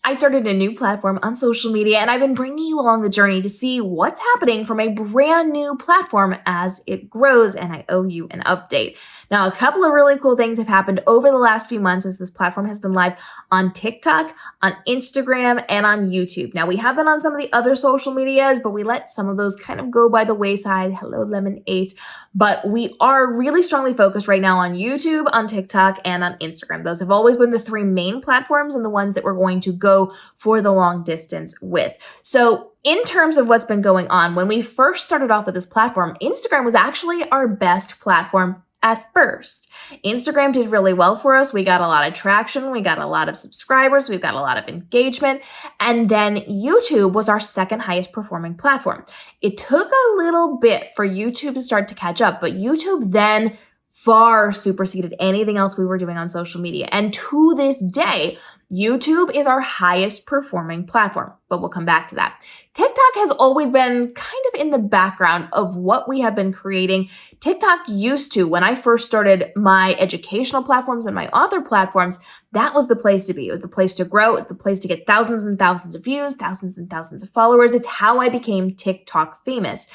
I started a new platform on social media, and I've been bringing you along the journey to see what's happening from a brand new platform as it grows, and I owe you an update. Now, a couple of really cool things have happened over the last few months as this platform has been live on TikTok, on Instagram, and on YouTube. Now, we have been on some of the other social medias, but we let some of those kind of go by the wayside. Hello, Lemon 8. But we are really strongly focused right now on YouTube, on TikTok, and on Instagram. Those have always been the three main platforms and the ones that we're going to go for the long distance with. So in terms of what's been going on, when we first started off with this platform, Instagram was actually our best platform at first. Instagram did really well for us. We got a lot of traction. We got a lot of subscribers. We've got a lot of engagement. And then YouTube was our second highest performing platform. It took a little bit for YouTube to start to catch up, but YouTube then far superseded anything else we were doing on social media. And to this day, YouTube is our highest performing platform, but we'll come back to that. TikTok has always been kind of in the background of what we have been creating. TikTok used to, when I first started my educational platforms and my author platforms, that was the place to be. It was the place to grow. It was the place to get thousands and thousands of views, thousands and thousands of followers. It's how I became TikTok famous.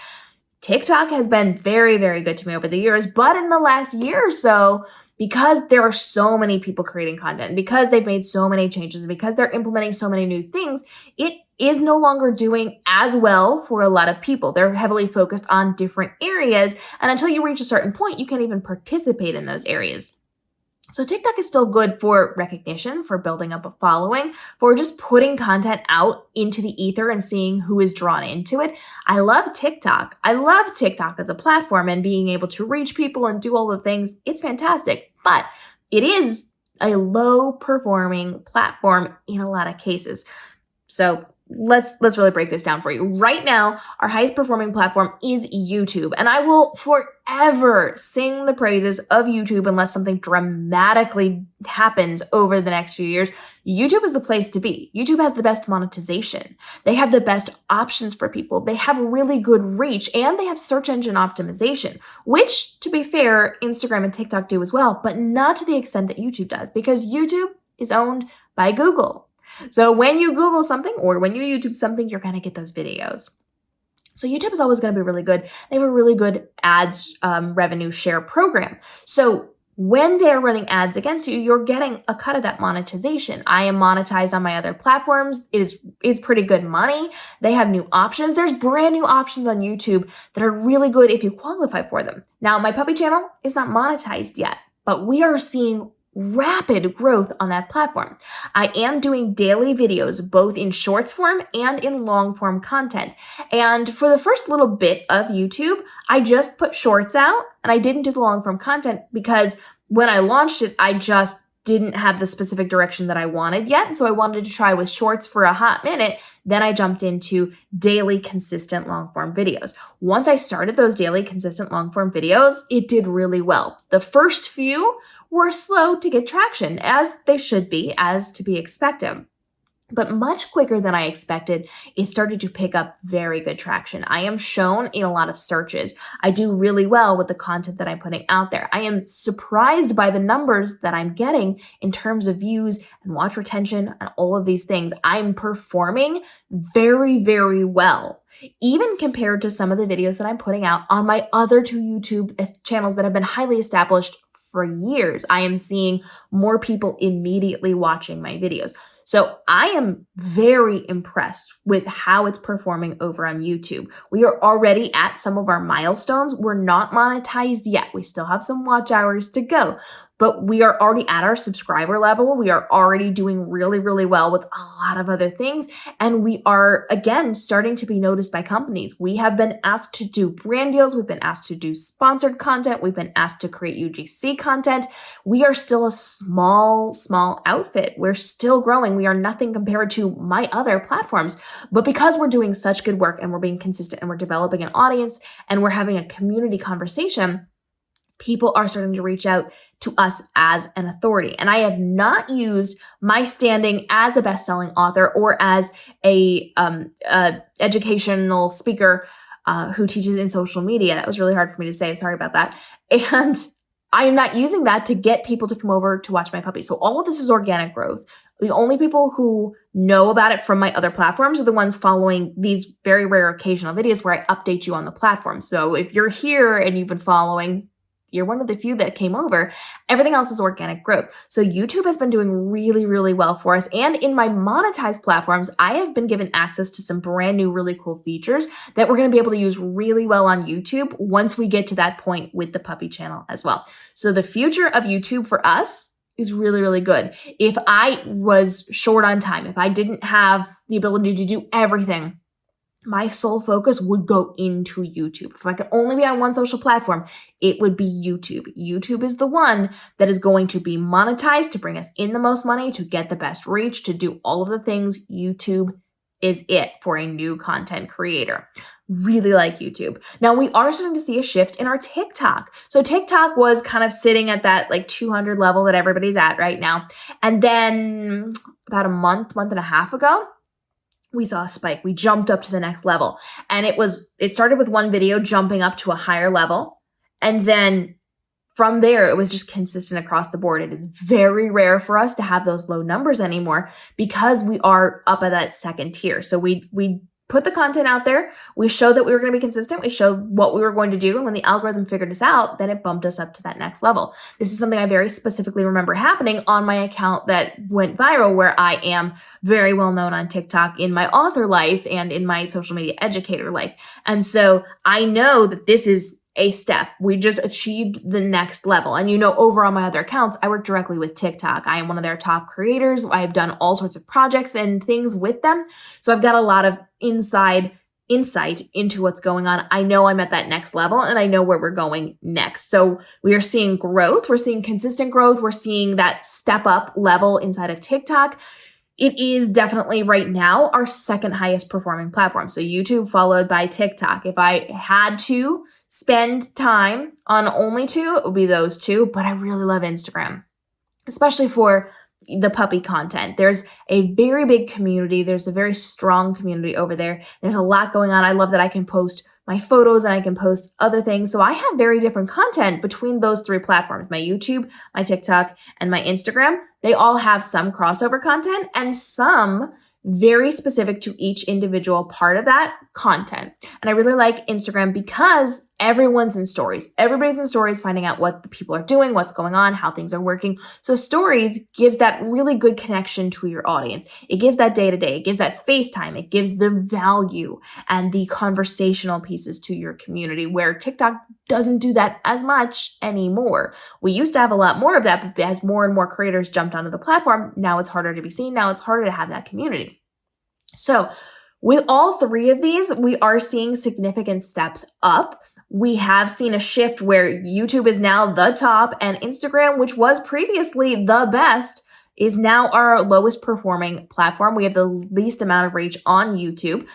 TikTok has been very, very good to me over the years, but in the last year or so, because there are so many people creating content, because they've made so many changes, because they're implementing so many new things, it is no longer doing as well for a lot of people. They're heavily focused on different areas, and until you reach a certain point, you can't even participate in those areas. So TikTok is still good for recognition, for building up a following, for just putting content out into the ether and seeing who is drawn into it. I love TikTok. I love TikTok as a platform and being able to reach people and do all the things. It's fantastic, but it is a low performing platform in a lot of cases. So let's really break this down for you. Right now, our highest performing platform is YouTube, and I will forever sing the praises of YouTube unless something dramatically happens over the next few years. YouTube is the place to be. YouTube has the best monetization. They have the best options for people. They have really good reach, and they have search engine optimization, which, to be fair, Instagram and TikTok do as well, but not to the extent that YouTube does, because YouTube is owned by Google. So when you Google something or when you YouTube something, you're going to get those videos. So YouTube is always going to be really good. They have a really good ads revenue share program. So when they're running ads against you, you're getting a cut of that monetization. I am monetized on my other platforms. It's pretty good money. They have new options. There's brand new options on YouTube that are really good if you qualify for them. Now, my puppy channel is not monetized yet, but we are seeing rapid growth on that platform. I am doing daily videos, both in shorts form and in long form content. And for the first little bit of YouTube, I just put shorts out and I didn't do the long form content because when I launched it, I just didn't have the specific direction that I wanted yet. So I wanted to try with shorts for a hot minute. Then I jumped into daily consistent long form videos. Once I started those daily consistent long form videos, it did really well. The first few were slow to get traction, as they should be, as to be expected. But much quicker than I expected, it started to pick up very good traction. I am shown in a lot of searches. I do really well with the content that I'm putting out there. I am surprised by the numbers that I'm getting in terms of views and watch retention and all of these things. I'm performing very, very well, even compared to some of the videos that I'm putting out on my other two YouTube channels that have been highly established for years. I am seeing more people immediately watching my videos. So I am very impressed with how it's performing over on YouTube. We are already at some of our milestones. We're not monetized yet. We still have some watch hours to go, but we are already at our subscriber level. We are already doing really, really well with a lot of other things. And we are, again, starting to be noticed by companies. We have been asked to do brand deals. We've been asked to do sponsored content. We've been asked to create UGC content. We are still a small outfit. We're still growing. We are nothing compared to my other platforms. But because we're doing such good work and we're being consistent and we're developing an audience and we're having a community conversation, people are starting to reach out to us as an authority. And I have not used my standing as a best-selling author or as a educational speaker who teaches in social media. That was really hard for me to say. Sorry about that. And I am not using that to get people to come over to watch my puppy. So all of this is organic growth. The only people who know about it from my other platforms are the ones following these very rare occasional videos where I update you on the platform. So if you're here and you've been following, you're one of the few that came over. Everything else is organic growth. So YouTube has been doing really, really well for us. And in my monetized platforms, I have been given access to some brand new, really cool features that we're going to be able to use really well on YouTube once we get to that point with the puppy channel as well. So the future of YouTube for us is really, really good. If I was short on time, if I didn't have the ability to do everything, my sole focus would go into YouTube. If I could only be on one social platform, it would be YouTube. YouTube is the one that is going to be monetized to bring us in the most money, to get the best reach, to do all of the things. YouTube is it for a new content creator. Really like YouTube. Now we are starting to see a shift in our TikTok. So TikTok was kind of sitting at that like 200 level that everybody's at right now. And then about a month and a half ago, we saw a spike. We jumped up to the next level. And it started with one video jumping up to a higher level. And then from there, it was just consistent across the board. It is very rare for us to have those low numbers anymore because we are up at that second tier. So we put the content out there. We showed that we were going to be consistent. We showed what we were going to do. And when the algorithm figured us out, then it bumped us up to that next level. This is something I very specifically remember happening on my account that went viral, where I am very well known on TikTok in my author life and in my social media educator life. And so I know that this is a step. We just achieved the next level. And over on my other accounts, I work directly with TikTok. I am one of their top creators. I've done all sorts of projects and things with them. So I've got a lot of inside insight into what's going on. I know I'm at that next level and I know where we're going next. So we are seeing growth. We're seeing consistent growth. We're seeing that step up level inside of TikTok. It is definitely right now our second highest performing platform. So YouTube followed by TikTok. If I had to spend time on only two, it would be those two, but I really love Instagram, especially for the puppy content. There's a very big community. There's a very strong community over there. There's a lot going on. I love that I can post my photos and I can post other things. So I have very different content between those three platforms, my YouTube, my TikTok, and my Instagram. They all have some crossover content and some very specific to each individual part of that content. And I really like Instagram because everyone's in stories. Everybody's in stories, finding out what the people are doing, what's going on, how things are working. So stories gives that really good connection to your audience. It gives that day-to-day. It gives that FaceTime. It gives the value and the conversational pieces to your community, where TikTok doesn't do that as much anymore. We used to have a lot more of that, but as more and more creators jumped onto the platform, now it's harder to be seen. Now it's harder to have that community. So with all three of these, we are seeing significant steps up. We have seen a shift where YouTube is now the top, and Instagram, which was previously the best, is now our lowest performing platform. We have the least amount of reach on YouTube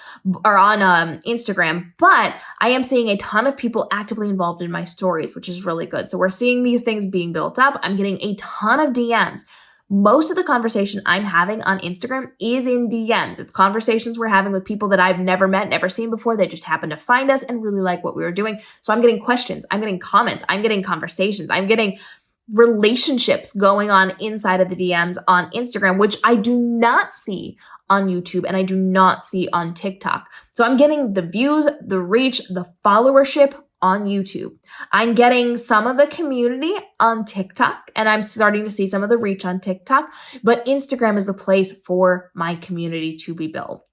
or on Instagram, but I am seeing a ton of people actively involved in my stories, which is really good. So we're seeing these things being built up. I'm getting a ton of DMs. Most of the conversation I'm having on Instagram is in DMs. It's conversations we're having with people that I've never met, never seen before. They just happen to find us and really like what we were doing. So I'm getting questions, I'm getting comments, I'm getting conversations, I'm getting relationships going on inside of the DMs on Instagram, which I do not see on YouTube and I do not see on TikTok. So I'm getting the views, the reach, the followership on YouTube. I'm getting some of the community on TikTok, and I'm starting to see some of the reach on TikTok, but Instagram is the place for my community to be built.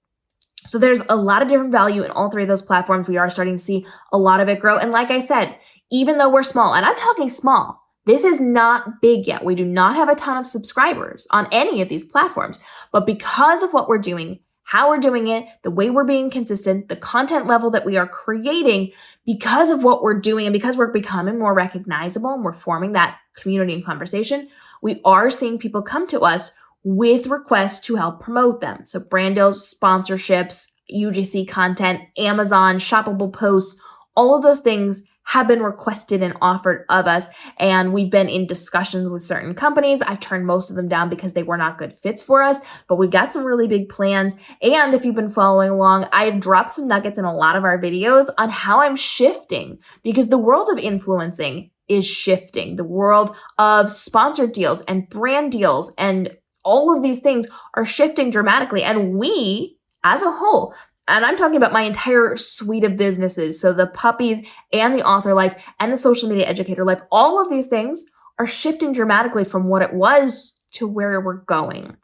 So there's a lot of different value in all three of those platforms. We are starting to see a lot of it grow. And like I said, even though we're small, and I'm talking small, this is not big yet. We do not have a ton of subscribers on any of these platforms, but because of what we're doing, how we're doing it, the way we're being consistent, the content level that we are creating, because of what we're doing and because we're becoming more recognizable and we're forming that community and conversation, we are seeing people come to us with requests to help promote them. So brand deals, sponsorships, UGC content, Amazon, shoppable posts, all of those things have been requested and offered of us. And we've been in discussions with certain companies. I've turned most of them down because they were not good fits for us, but we've got some really big plans. And if you've been following along, I've dropped some nuggets in a lot of our videos on how I'm shifting, because the world of influencing is shifting. The world of sponsored deals and brand deals and All of these things are shifting dramatically. And we, as a whole, and I'm talking about my entire suite of businesses, so the puppies and the author life and the social media educator life, all of these things are shifting dramatically from what it was to where we're going.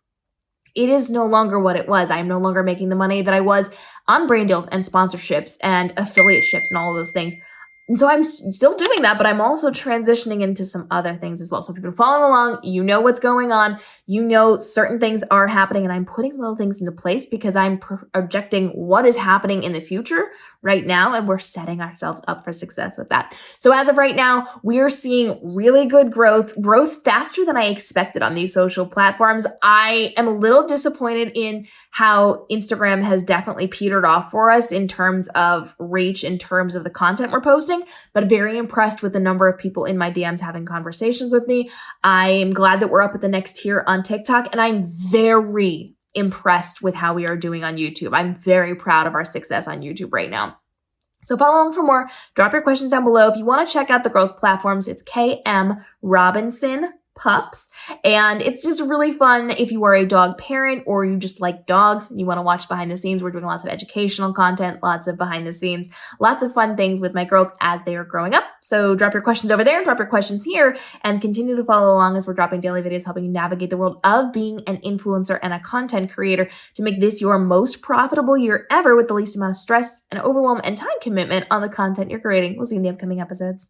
It is no longer what it was. I'm no longer making the money that I was on brand deals and sponsorships and affiliate ships and all of those things. And so I'm still doing that, but I'm also transitioning into some other things as well. So if you've been following along, you know what's going on. You know certain things are happening, and I'm putting little things into place because I'm projecting what is happening in the future right now, and we're setting ourselves up for success with that. So as of right now, we are seeing really good growth faster than I expected on these social platforms. I am a little disappointed in how Instagram has definitely petered off for us in terms of reach, in terms of the content we're posting, but very impressed with the number of people in my DMs having conversations with me. I am glad that we're up at the next tier on TikTok, and I'm very impressed with how we are doing on YouTube. I'm very proud of our success on YouTube right now. So follow along for more. Drop your questions down below. If you want to check out the girls' platforms, it's KM Robinson Pups. And it's just really fun if you are a dog parent or you just like dogs and you want to watch behind the scenes. We're doing lots of educational content, lots of behind the scenes, lots of fun things with my girls as they are growing up. So drop your questions over there and drop your questions here and continue to follow along as we're dropping daily videos helping you navigate the world of being an influencer and a content creator to make this your most profitable year ever with the least amount of stress and overwhelm and time commitment on the content you're creating. We'll see you in the upcoming episodes.